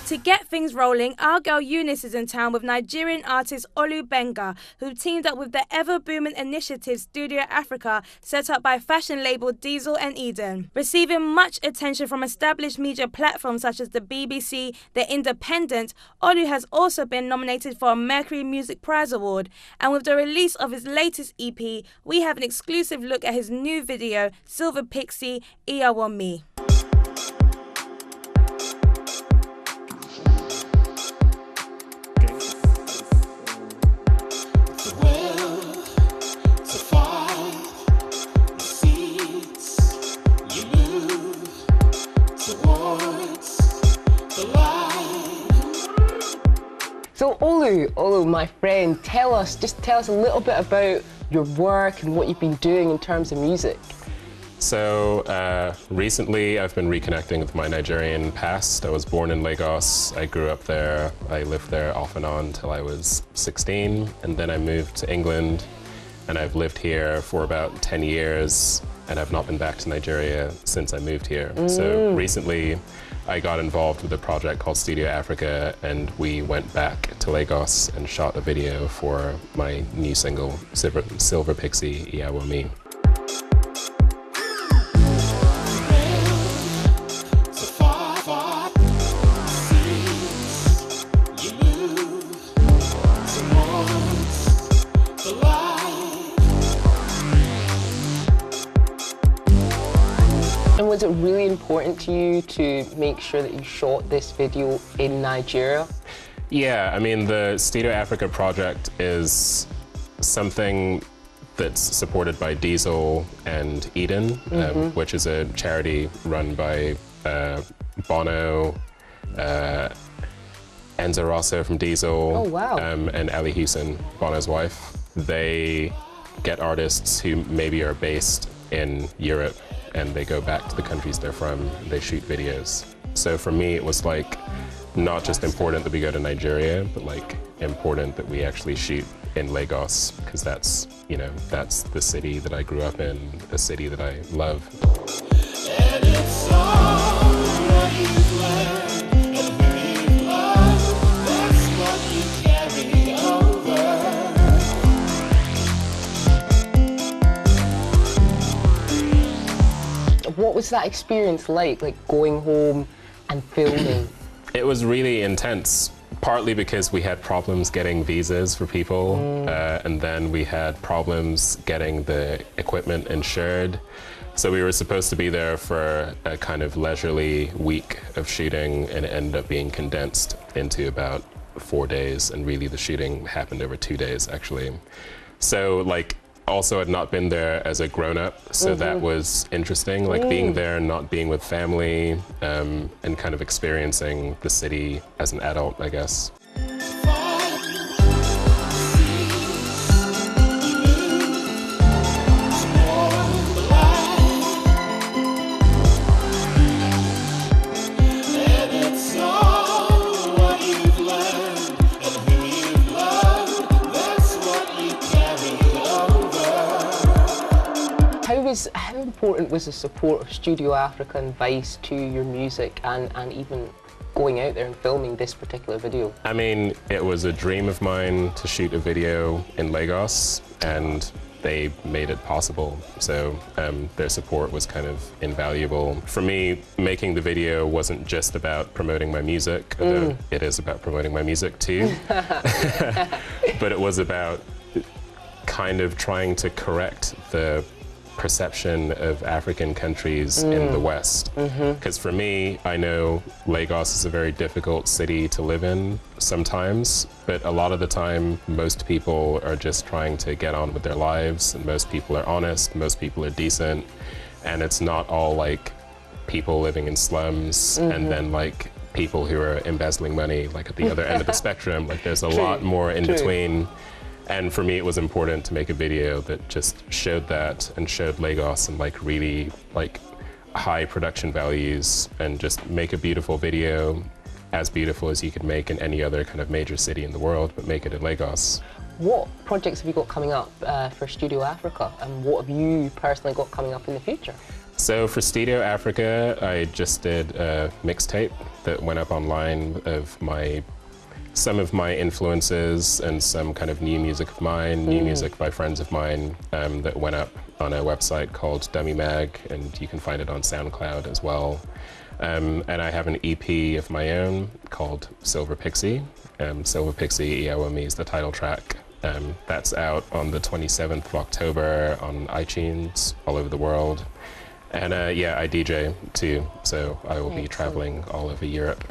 To get things rolling, our girl Eunice is in town with Nigerian artist Olugbenga, who teamed up with the ever-booming initiative Studio Africa, set up by fashion label Diesel and Edun. Receiving much attention from established media platforms such as the BBC, The Independent, Olu has also been nominated for a Mercury Music Prize Award. And with the release of his latest EP, we have an exclusive look at his new video, Silver Pixie, Iyawo Me. So Olu, my friend, just tell us a little bit about your work and what you've been doing in terms of music. So recently I've been reconnecting with my Nigerian past. I was born in Lagos, I grew up there, I lived there off and on till I was 16, and then I moved to England, and I've lived here for about 10 years, and I've not been back to Nigeria since I moved here. So recently I got involved with a project called Studio Africa, and we went back to Lagos and shot a video for my new single, Silver Pixie, Iyawo Me. And was it really important to you to make sure that you shot this video in Nigeria? Yeah, I mean, the Studio Africa project is something that's supported by Diesel and Edun, which is a charity run by Bono, Enzo Rosso from Diesel, oh, wow. And Ali Hussein, Bono's wife. They get artists who maybe are based in Europe, and they go back to the countries they're from, they shoot videos. So for me, it was like, not just important that we go to Nigeria, but like important that we actually shoot in Lagos, because that's, you know, that's the city that I grew up in, a city that I love. And it's all what you've learned and who you've loved, that's what you carry over. What was that experience like going home and filming? It was really intense, partly because we had problems getting visas for people, and then we had problems getting the equipment insured. So we were supposed to be there for a kind of leisurely week of shooting, and it ended up being condensed into about 4 days, and really the shooting happened over 2 days, actually. So, like, also had not been there as a grown-up, so that was interesting, like being there and not being with family, and kind of experiencing the city as an adult, I guess. How important was the support of Studio Africa and Vice to your music and even going out there and filming this particular video? I mean, it was a dream of mine to shoot a video in Lagos, and they made it possible. So their support was kind of invaluable. For me, making the video wasn't just about promoting my music, although it is about promoting my music too. But it was about kind of trying to correct the perception of African countries in the West. Because for me, I know Lagos is a very difficult city to live in sometimes, but a lot of the time, most people are just trying to get on with their lives, and most people are honest, most people are decent, and it's not all like people living in slums and then like people who are embezzling money like at the other end of the spectrum. Like there's a lot more in between. And for me, it was important to make a video that just showed that and showed Lagos and like really like high production values, and just make a beautiful video, as beautiful as you could make in any other kind of major city in the world, but make it in Lagos. What projects have you got coming up for Studio Africa, and what have you personally got coming up in the future? So for Studio Africa, I just did a mixtape that went up online of some of my influences and some kind of new music of mine, new music by friends of mine, that went up on a website called Dummy Mag, and you can find it on SoundCloud as well. And I have an EP of my own called Silver Pixie. Silver Pixie, Iowami is the title track. That's out on the 27th of October on iTunes all over the world. And yeah, I DJ too, so I will be traveling all over Europe.